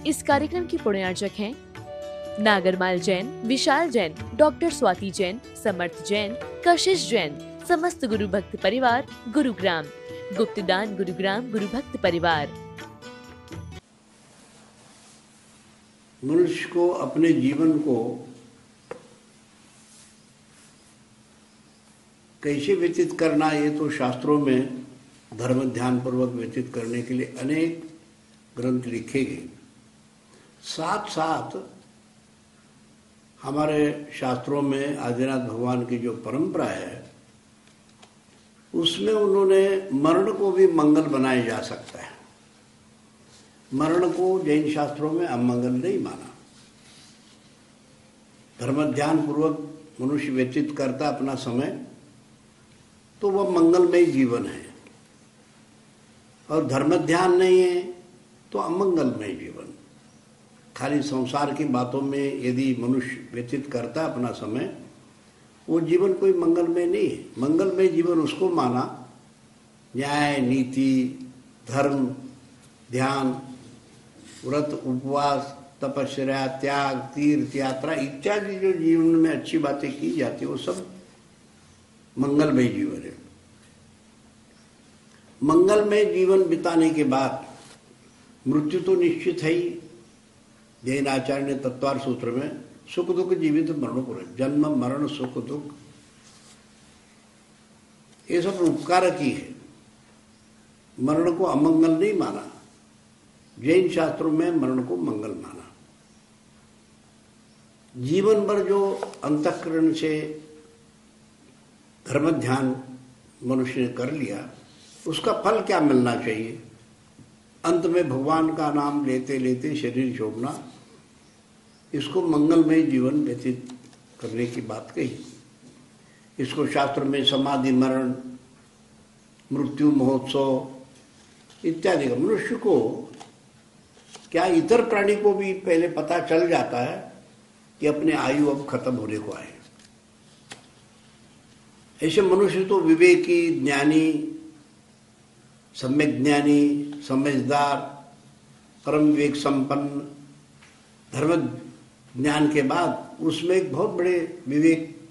इस कार्यक्रम की पुण्यार्चक हैं नागरमाल जैन, विशाल जैन, डॉक्टर स्वाति जैन, समर्थ जैन, कशिश जैन, समस्त गुरु भक्त परिवार, गुरुग्राम, गुप्तदान गुरुग्राम गुरु भक्त परिवार। मनुष्य को अपने जीवन को कैसे व्यतीत करना, ये तो शास्त्रों में धर्म ध्यान पूर्वक व्यतीत करने के लिए अनेक ग्रंथ लिखे गए। साथ साथ हमारे शास्त्रों में आदिनाथ भगवान की जो परंपरा है उसमें उन्होंने मरण को भी मंगल बनाया जा सकता है। मरण को जैन शास्त्रों में अमंगल नहीं माना। धर्म ध्यान पूर्वक मनुष्य व्यतीत करता अपना समय तो वह मंगलमय जीवन है, और धर्म ध्यान नहीं है तो अमंगलमय जीवन। खाली संसार की बातों में यदि मनुष्य व्यतीत करता अपना समय, वो जीवन कोई मंगलमय नहीं है। मंगलमय जीवन उसको माना न्याय, नीति, धर्म, ध्यान, व्रत, उपवास, तपस्या, त्याग, तीर्थ यात्रा इत्यादि जो जीवन में अच्छी बातें की जाती है वो सब मंगलमय जीवन है। मंगलमय जीवन बिताने के बाद मृत्यु तो निश्चित है ही। जैन आचार्य ने तत्वार सूत्र में सुख दुख जीवित मरणोपर, जन्म मरण सुख दुख, ये सब उपकारक ही है। मरण को अमंगल नहीं माना। जैन शास्त्रों में मरण को मंगल माना। जीवन भर जो अंतःकरण से धर्म ध्यान मनुष्य ने कर लिया, उसका फल क्या मिलना चाहिए? अंत में भगवान का नाम लेते लेते शरीर छोड़ना, इसको मंगलमय जीवन व्यतीत करने की बात कही। इसको शास्त्र में समाधि मरण, मृत्यु महोत्सव इत्यादि का। मनुष्य को क्या इतर प्राणी को भी पहले पता चल जाता है कि अपने आयु अब खत्म होने को आए। ऐसे मनुष्य तो विवेकी, ज्ञानी, सम्यक ज्ञानी, समझदार, परम विवेक संपन्न, धर्म ज्ञान के बाद उसमें एक बहुत बड़े विवेक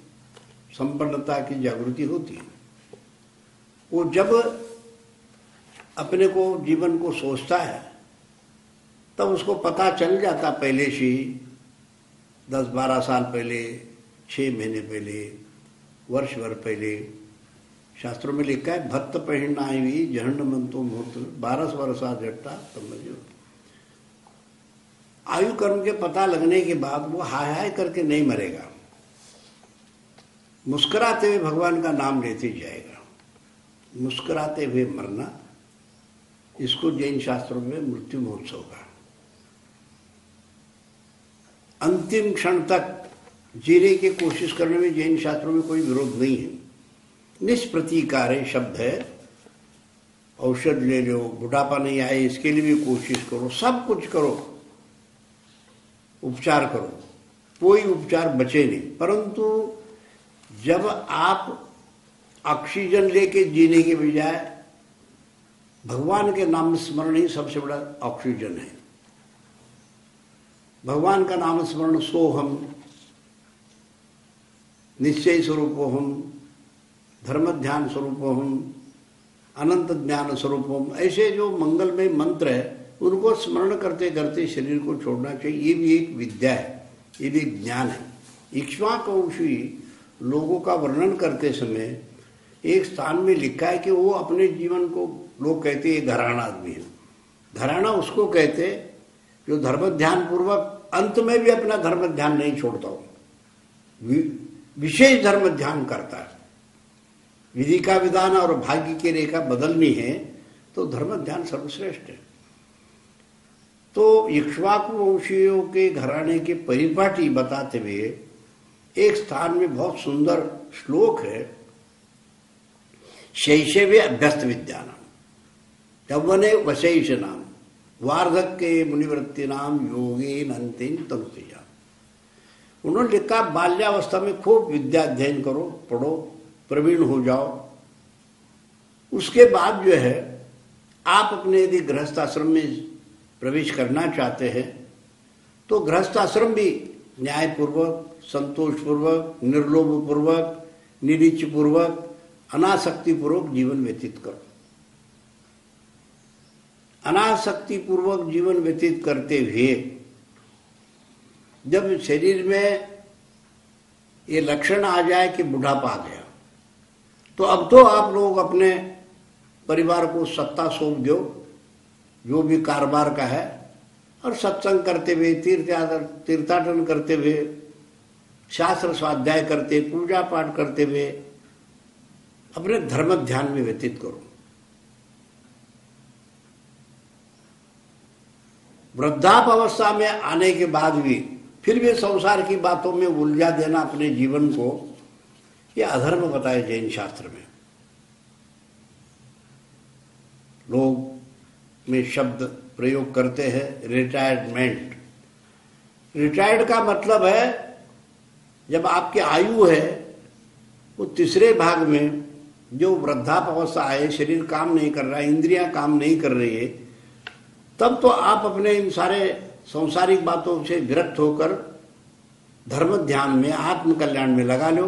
संपन्नता की जागृति होती है। वो जब अपने को जीवन को सोचता है तब उसको पता चल जाता पहले से, 10-12 साल पहले, 6 महीने पहले, वर्ष भर पहले। शास्त्रों में लिखा है भक्त पहिनाई हुई जहन मंतो मुहूर्त 12 वर्षा जट्टा समझो। आयु कर्म के पता लगने के बाद वो हाय हाय करके नहीं मरेगा, मुस्कुराते हुए भगवान का नाम लेते जाएगा। मुस्कुराते हुए मरना, इसको जैन शास्त्रों में मृत्यु महोत्सव का। अंतिम क्षण तक जीने की कोशिश करने में जैन शास्त्रों में कोई विरोध नहीं है। निष्प्रतीकार शब्द है। औषध ले लो, बुढ़ापा नहीं आए इसके लिए भी कोशिश करो, सब कुछ करो, उपचार करो, कोई उपचार बचे नहीं। परंतु जब आप ऑक्सीजन लेके जीने के बजाय भगवान के नाम स्मरण ही सबसे बड़ा ऑक्सीजन है। भगवान का नाम स्मरण, सोहम, निश्चय स्वरूपोहम, धर्म ध्यान स्वरूपोहम, अनंत ज्ञान स्वरूपोहम, ऐसे जो मंगलमय मंत्र है उनको स्मरण करते करते शरीर को छोड़ना चाहिए। ये भी एक विद्या है, ये भी एक ज्ञान है। इक्ष्वाकुवंशी लोगों का वर्णन करते समय एक स्थान में लिखा है कि वो अपने जीवन को, लोग कहते हैं घराना आदमी है। घराना उसको कहते जो धर्म ध्यान पूर्वक अंत में भी अपना धर्म ध्यान नहीं छोड़ता हो, विशेष धर्म ध्यान करता है। विधि का विधान और भाग्य की रेखा बदलनी है तो धर्म ध्यान सर्वश्रेष्ठ है। तो इक्ष्वाकु वंशियों के घराने के परिपाटी बताते हुए एक स्थान में बहुत सुंदर श्लोक है। शैशवे अभ्यस्त विद्यानाम यौवने वशैष नाम वार्धक्ये मुनिवृत्ति नाम योगे नंतिन तनुतिया। उन्होंने लिखा बाल्यावस्था में खूब विद्या अध्ययन करो, पढ़ो, प्रवीण हो जाओ। उसके बाद जो है आप अपने यदि गृहस्थ आश्रम में प्रवेश करना चाहते हैं तो गृहस्थ आश्रम भी न्यायपूर्वक, संतोषपूर्वक, निर्लोभपूर्वक, निरीक्षपूर्वक, अनासक्तिपूर्वक जीवन व्यतीत करो। अनासक्तिपूर्वक जीवन व्यतीत करते हुए जब शरीर में ये लक्षण आ जाए कि बुढ़ापा आ गया, तो अब तो आप लोग अपने परिवार को सत्ता सौंप दो, जो भी कारोबार का है, और सत्संग करते हुए, तीर्थाटन करते हुए, शास्त्र स्वाध्याय करते, पूजा पाठ करते हुए अपने धर्म ध्यान में व्यतीत करो। वृद्धावस्था में आने के बाद भी फिर भी संसार की बातों में उलझा देना अपने जीवन को, यह अधर्म बताया जैन शास्त्र में। लोग में शब्द प्रयोग करते हैं रिटायरमेंट। रिटायर्ड का मतलब है जब आपकी आयु है वो तीसरे भाग में, जो वृद्धावस्था आए, शरीर काम नहीं कर रहा है, इंद्रियां काम नहीं कर रही है, तब तो आप अपने इन सारे सांसारिक बातों से विरक्त होकर धर्म ध्यान में, आत्म कल्याण में लगा लो।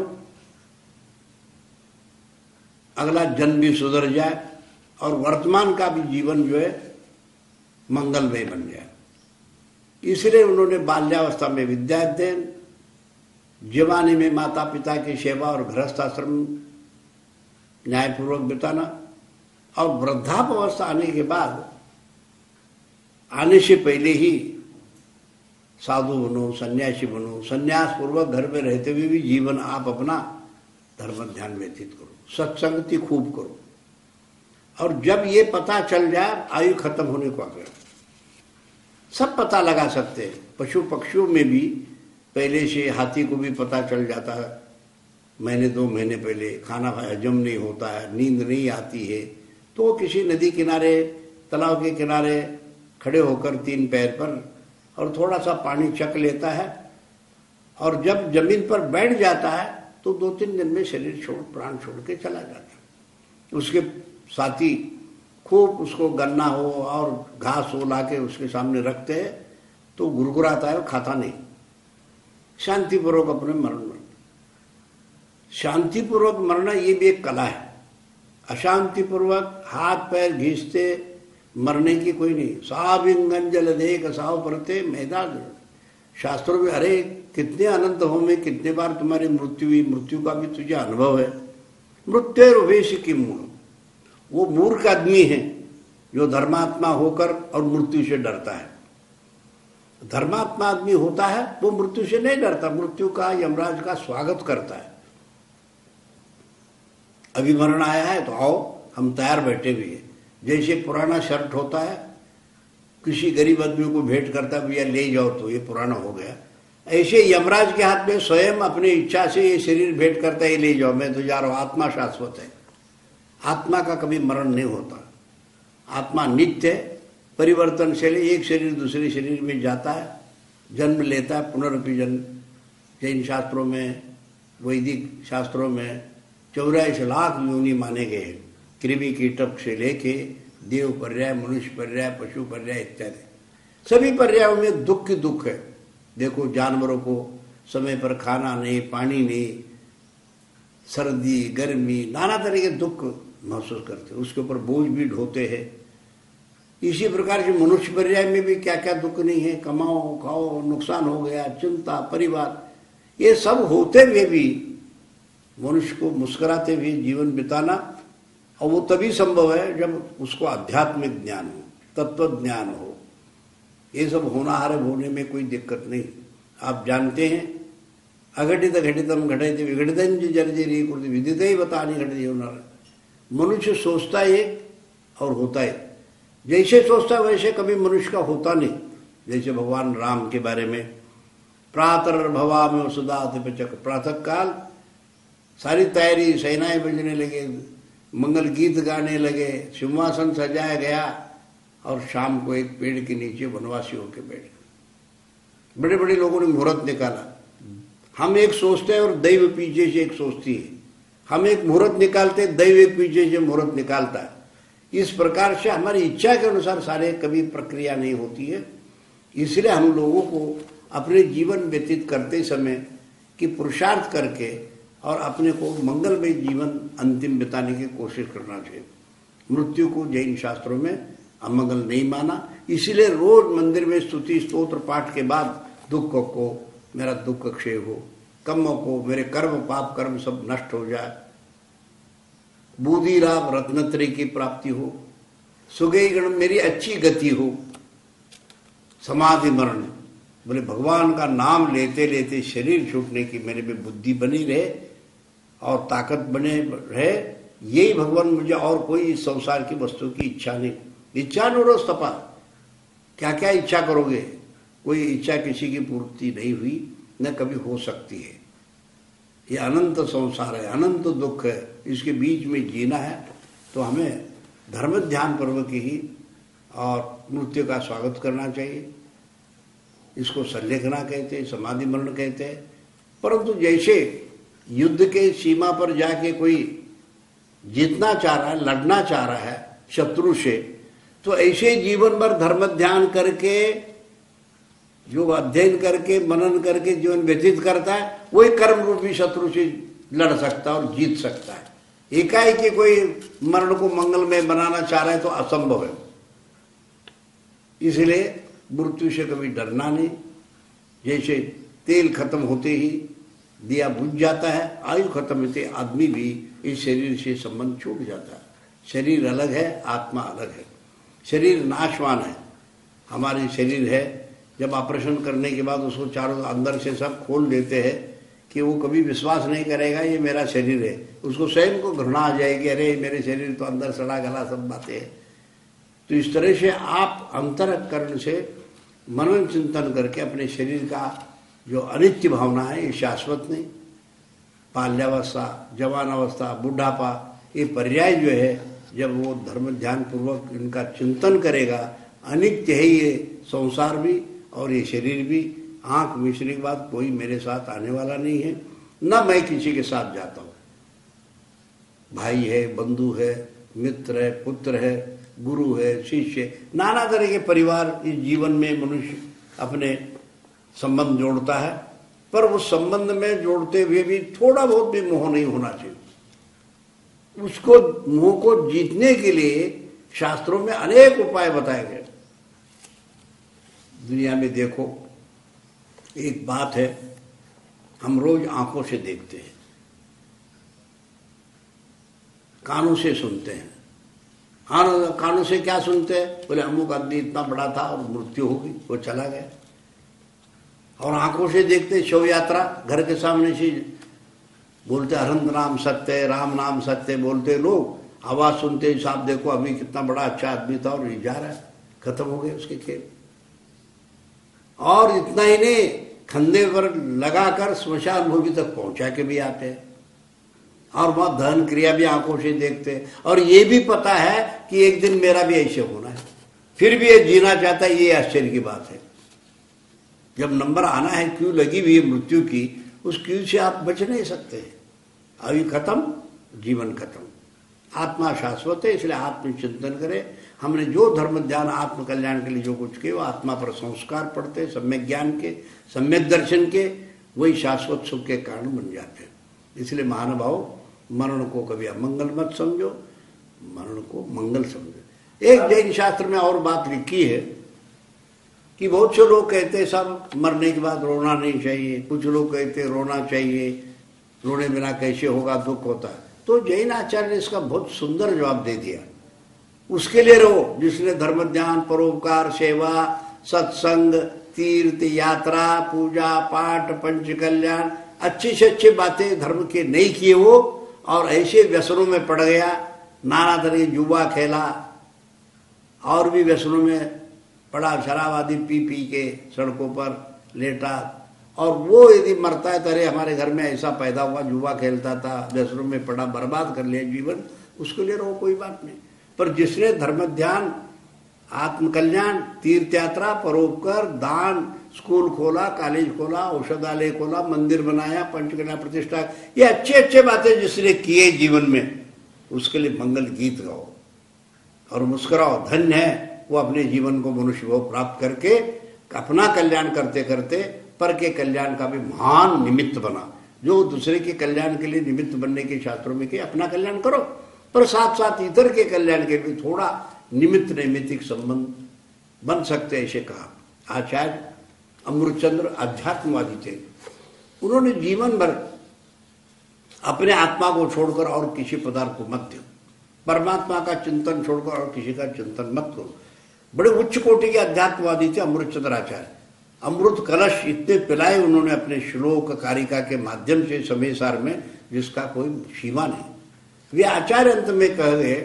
अगला जन्म भी सुधर जाए और वर्तमान का भी जीवन जो है मंगलमय बन जाए। इसलिए उन्होंने बाल्यावस्था में विद्या अध्ययन, जवानी में माता पिता की सेवा और गृहस्थाश्रम न्यायपूर्वक बिताना, और वृद्धावस्था आने के बाद, आने से पहले ही साधु बनो, सन्यासी बनो। संन्यास पूर्वक घर में रहते हुए भी जीवन आप अपना धर्म ध्यान व्यतीत करो, सत्संगति खूब करो। और जब ये पता चल जाए आयु खत्म होने को आ गया, सब पता लगा सकते हैं। पशु पक्षियों में भी पहले से, हाथी को भी पता चल जाता है महीने 2 महीने पहले खाना हजम नहीं होता है, नींद नहीं आती है, तो वो किसी नदी किनारे, तालाब के किनारे खड़े होकर 3 पैर पर और थोड़ा सा पानी चख लेता है, और जब जमीन पर बैठ जाता है तो 2-3 दिन में शरीर छोड़, प्राण छोड़ के चला जाता है। उसके साथी खूब उसको गन्ना हो और घास हो ला के उसके सामने रखते हैं, तो गुरगुराता है, खाता नहीं, शांतिपूर्वक अपने मरण। शांतिपूर्वक मरना ये भी एक कला है। अशांतिपूर्वक हाथ पैर घींचते मरने की कोई नहीं। साविंगन जल दे कसाव परते मैदान। शास्त्रों में अरे कितने अनंत हो में कितने बार तुम्हारी मृत्यु हुई, मृत्यु का भी तुझे अनुभव है। मृत्युर्वेश की मूल, वो मूर्ख आदमी है जो धर्मात्मा होकर और मृत्यु से डरता है। धर्मात्मा आदमी होता है वो मृत्यु से नहीं डरता, मृत्यु का, यमराज का स्वागत करता है। अभी मरण आया है तो आओ, हम तैयार बैठे हुए हैं। जैसे पुराना शर्ट होता है, किसी गरीब आदमी को भेंट करता है, भैया ले जाओ, तो ये पुराना हो गया। ऐसे यमराज के हाथ में स्वयं अपनी इच्छा से ये शरीर भेंट करता है, ले जाओ, मैं तो जा रहा हूं। आत्मा शाश्वत है, आत्मा का कभी मरण नहीं होता। आत्मा नित्य है, परिवर्तनशील। एक शरीर दूसरे शरीर में जाता है, जन्म लेता है, पुनरपि जन्म। जैन शास्त्रों में, वैदिक शास्त्रों में 84 लाख योनि माने गए हैं। कृमि कीटक से लेके देव पर्याय, मनुष्य पर्याय, पशु पर्याय इत्यादि सभी पर्यायों में दुख ही दुख है। देखो जानवरों को समय पर खाना नहीं, पानी नहीं, सर्दी गर्मी, नाना तरह के दुख महसूस करते, उसके ऊपर बोझ भी ढोते हैं। इसी प्रकार से मनुष्य पर्याय में भी क्या क्या दुख नहीं है। कमाओ खाओ, नुकसान हो गया, चिंता, परिवार, ये सब होते हुए भी मनुष्य को मुस्कुराते हुए जीवन बिताना, और वो तभी संभव है जब उसको आध्यात्मिक ज्ञान हो, तत्व ज्ञान हो। ये सब होनाहार होने में कोई दिक्कत नहीं। आप जानते हैं, अघटित घटितम घटित विघटितम जर्जरी कुर्ति विदित ही बतानी घटित होना। मनुष्य सोचता है और होता है। जैसे सोचता है वैसे कभी मनुष्य का होता नहीं। जैसे भगवान राम के बारे में, प्रातः भवा में सुदात पचक, प्रातः काल सारी तैयारी, सेनाएं बजने लगे, मंगल गीत गाने लगे, सिंहासन सजाया गया, और शाम को एक पेड़ के नीचे वनवासी होकर बैठ गए। बड़े बड़े लोगों ने मुहूर्त निकाला। हम एक सोचते हैं और दैव पीछे से एक सोचती है। हम एक मुहूर्त निकालते, दैव एक पीछे से मुहूर्त निकालता है। इस प्रकार से हमारी इच्छा के अनुसार सारे कभी प्रक्रिया नहीं होती है। इसलिए हम लोगों को अपने जीवन व्यतीत करते समय कि पुरुषार्थ करके और अपने को मंगलमय जीवन अंतिम बिताने की कोशिश करना चाहिए। मृत्यु को जैन शास्त्रों में अमंगल नहीं माना, इसीलिए रोज मंदिर में स्तुति स्तोत्र पाठ के बाद दुख को मेरा दुख क्षय हो, कर्मों को मेरे कर्म पाप कर्म सब नष्ट हो जाए, बूढ़ी लाभ रत्नत्रय की प्राप्ति हो, सुगई गण मेरी अच्छी गति हो, समाधि मरण बोले भगवान का नाम लेते लेते शरीर छूटने की मेरे में बुद्धि बनी रहे और ताकत बने रहे, यही भगवान मुझे, और कोई इस संसार की वस्तु की इच्छा नहीं। इच्छा नोरोस तपा, क्या क्या इच्छा करोगे, कोई इच्छा किसी की पूर्ति नहीं हुई न कभी हो सकती है। ये अनंत संसार है, अनंत दुख है, इसके बीच में जीना है तो हमें धर्म ध्यान पूर्वक ही और मृत्यु का स्वागत करना चाहिए। इसको संलेखना कहते हैं, समाधि मरण कहते हैं। परंतु जैसे युद्ध के सीमा पर जाके कोई जीतना चाह रहा है, लड़ना चाह रहा है शत्रु से, तो ऐसे जीवन भर धर्म ध्यान करके जो अध्ययन करके मनन करके जीवन व्यतीत करता है, वही कर्म रूपी शत्रु से लड़ सकता है और जीत सकता है। एकाएक कोई मरण को मंगलमय बनाना चाह रहा है तो असंभव है। इसलिए मृत्यु से कभी डरना नहीं। जैसे तेल खत्म होते ही दिया बुझ जाता है, आयु खत्म होते आदमी भी इस शरीर से संबंध छूट जाता है। शरीर अलग है, आत्मा अलग है। शरीर नाशवान है, हमारी शरीर है, जब ऑपरेशन करने के बाद उसको चारों अंदर से सब खोल देते हैं कि वो कभी विश्वास नहीं करेगा ये मेरा शरीर है, उसको स्वयं को घृणा आ जाएगी, अरे मेरे शरीर तो अंदर सड़ा गला सब बातें हैं। तो इस तरह से आप अंतःकरण से मनन चिंतन करके अपने शरीर का जो अनित्य भावना है, ये शाश्वत नहीं, बाल्यावस्था, जवान अवस्था, बुढ़ापा, ये पर्याय जो है, जब वो धर्म ध्यान पूर्वक इनका चिंतन करेगा, अनित्य है ये संसार भी और ये शरीर भी। आंख मिचने के बाद कोई मेरे साथ आने वाला नहीं है, न मैं किसी के साथ जाता हूँ। भाई है, बंधु है, मित्र है, पुत्र है, गुरु है, शिष्य, नाना तरह के परिवार इस जीवन में मनुष्य अपने संबंध जोड़ता है। पर उस संबंध में जोड़ते हुए भी थोड़ा बहुत भी मोह नहीं होना चाहिए। उसको मोह को जीतने के लिए शास्त्रों में अनेक उपाय बताए गए। दुनिया में देखो, एक बात है, हम रोज आंखों से देखते हैं, कानों से सुनते हैं। कानों से क्या सुनते हैं, बोले अमुक आदमी इतना बड़ा था और मृत्यु होगी, वो चला गया। और आंखों से देखते शव यात्रा, घर के सामने से बोलते अरहंत नाम सत्य है, राम नाम सत्य है, बोलते लोग, आवाज सुनते साहब देखो अभी कितना बड़ा अच्छा आदमी था और ये जा रहा है, खत्म हो गए उसके खेल। और इतना ही नहीं, खंधे पर लगाकर स्मशान भूमि तक पहुंचा के भी आते हैं और वहां दहन क्रिया भी आंखों से देखते हैं। और ये भी पता है कि एक दिन मेरा भी ऐसे होना है, फिर भी ये जीना चाहता है। ये आश्चर्य की बात है। जब नंबर आना है, क्यों लगी हुई है मृत्यु की, उस क्यों से आप बच नहीं सकते। आयु खत्म, जीवन खत्म। आत्मा शाश्वत है, इसलिए आत्मचिंतन करें। हमने जो धर्म ध्यान आत्म कल्याण के लिए जो कुछ किए, वो आत्मा पर संस्कार पड़ते, सम्यक ज्ञान के, सम्यक दर्शन के, वही शाश्वत सुख के कारण बन जाते हैं। इसलिए महानुभाव, मरण को कभी अमंगल मत समझो, मरण को मंगल समझो। एक जैन शास्त्र में और बात लिखी है कि बहुत से लोग कहते हैं सब मरने के बाद रोना नहीं चाहिए, कुछ लोग कहते हैं रोना चाहिए, रोने बिना कैसे होगा, दुख होता है। तो जैन आचार्य ने इसका बहुत सुंदर जवाब दे दिया। उसके लिए रहो जिसने धर्म ध्यान, परोपकार, सेवा, सत्संग, तीर्थ यात्रा, पूजा पाठ, पंच कल्याण, अच्छी से अच्छी बातें धर्म के नहीं किए वो, और ऐसे व्यसनों में पड़ गया, नाना तरह जुआ खेला और भी व्यसनों में पड़ा, शराब आदि पी पी के सड़कों पर लेटा, और वो यदि मरता है, अरे हमारे घर में ऐसा पैदा हुआ, जुआ खेलता था, व्यसनों में पड़ा, बर्बाद कर लिया जीवन, उसके लिए रहो, कोई बात नहीं। पर जिसने धर्म ध्यान, आत्मकल्याण, तीर्थ यात्रा, परोपकार, दान, स्कूल खोला, कॉलेज खोला, औषधालय खोला, मंदिर बनाया, पंचकन्या प्रतिष्ठा, ये अच्छे अच्छे बातें जिसने किए जीवन में, उसके लिए मंगल गीत गाओ और मुस्कुराओ। धन्य है वो अपने जीवन को मनुष्य भाव प्राप्त करके अपना कल्याण करते करते पर के कल्याण का भी महान निमित्त बना। जो दूसरे के कल्याण के लिए निमित्त बनने के शास्त्रों में कि अपना कल्याण करो, पर साथ साथ इतर के कल्याण के लिए थोड़ा निमित्त नैमित्तिक संबंध बन सकते, ऐसे कहा। आचार्य अमृतचंद्र आध्यात्मवादी थे। उन्होंने जीवन भर अपने आत्मा को छोड़कर और किसी पदार्थ को मत दो, परमात्मा का चिंतन छोड़कर और किसी का चिंतन मत करो। बड़े उच्च कोटि के अध्यात्मवादी थे अमृतचंद्र आचार्य। अमृत कलश इतने पिलाए उन्होंने अपने श्लोक कारिका के माध्यम से समय सार में, जिसका कोई सीमा नहीं। वे आचार्य अंत में कह गए,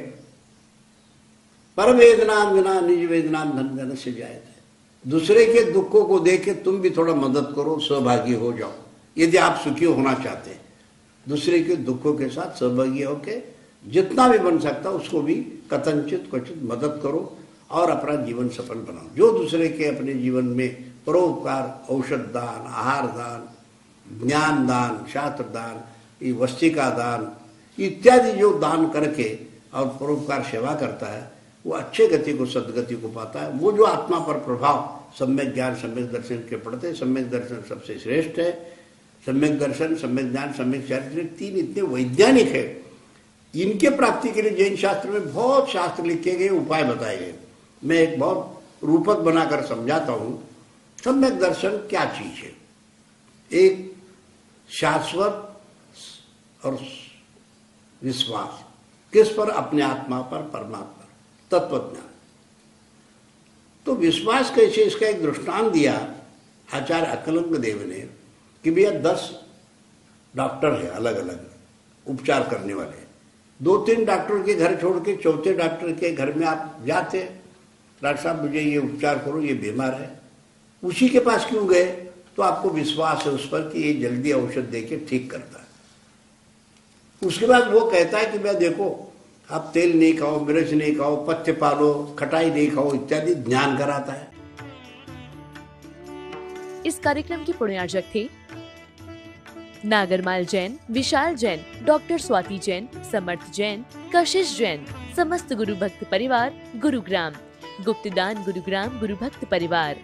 पर वेदनाम विना निज वेदनाम धन धन से जाए थे। दूसरे के दुखों को देख के तुम भी थोड़ा मदद करो, सहभागी हो जाओ। यदि आप सुखी होना चाहते हैं, दूसरे के दुखों के साथ सहभागी होके जितना भी बन सकता उसको भी कथनचित क्वचित मदद करो और अपना जीवन सफल बनाओ। जो दूसरे के अपने जीवन में परोपकार, औषध दान, आहार दान, ज्ञान दान, शास्त्र दान, ये वस्तिका दान इत्यादि जो दान करके और परोपकार सेवा करता है, वो अच्छे गति को, सदगति को पाता है। वो जो आत्मा पर प्रभाव सम्यक ज्ञान सम्यक दर्शन के पढ़ते, सम्यक दर्शन सबसे श्रेष्ठ है। सम्यक दर्शन, सम्यक ज्ञान, सम्यक चारित्र, तीन इतने वैज्ञानिक है। इनके प्राप्ति के लिए जैन शास्त्र में बहुत शास्त्र लिखे गए, उपाय बताए गए। मैं एक बहुत रूपक बनाकर समझाता हूं। सम्यक दर्शन क्या चीज है? एक शाश्वत और विश्वास, किस पर? अपने आत्मा पर, परमात्मा, तत्वज्ञान। तो विश्वास कैसे, इसका एक दृष्टांत दिया आचार्य अकलंग देव ने कि भैया 10 डॉक्टर है अलग अलग उपचार करने वाले। 2-3 डॉक्टर के घर छोड़ के चौथे डॉक्टर के घर में आप जाते, डॉक्टर साहब मुझे ये उपचार करो, ये बीमार है। उसी के पास क्यों गए? तो आपको विश्वास है उस पर कि ये जल्दी औषध देके ठीक करता है। उसके बाद वो कहता है कि मैं देखो, आप तेल नहीं खाओ, मिर्च नहीं खाओ, पत्ते पालो, खटाई नहीं खाओ इत्यादि ज्ञान कराता है। इस कार्यक्रम की पुण्यार्जक थे नागरमाल जैन, विशाल जैन, डॉक्टर स्वाति जैन, समर्थ जैन, कशिश जैन, समस्त गुरु भक्त परिवार, गुरुग्राम, गुप्तदान गुरुग्राम गुरु भक्त परिवार।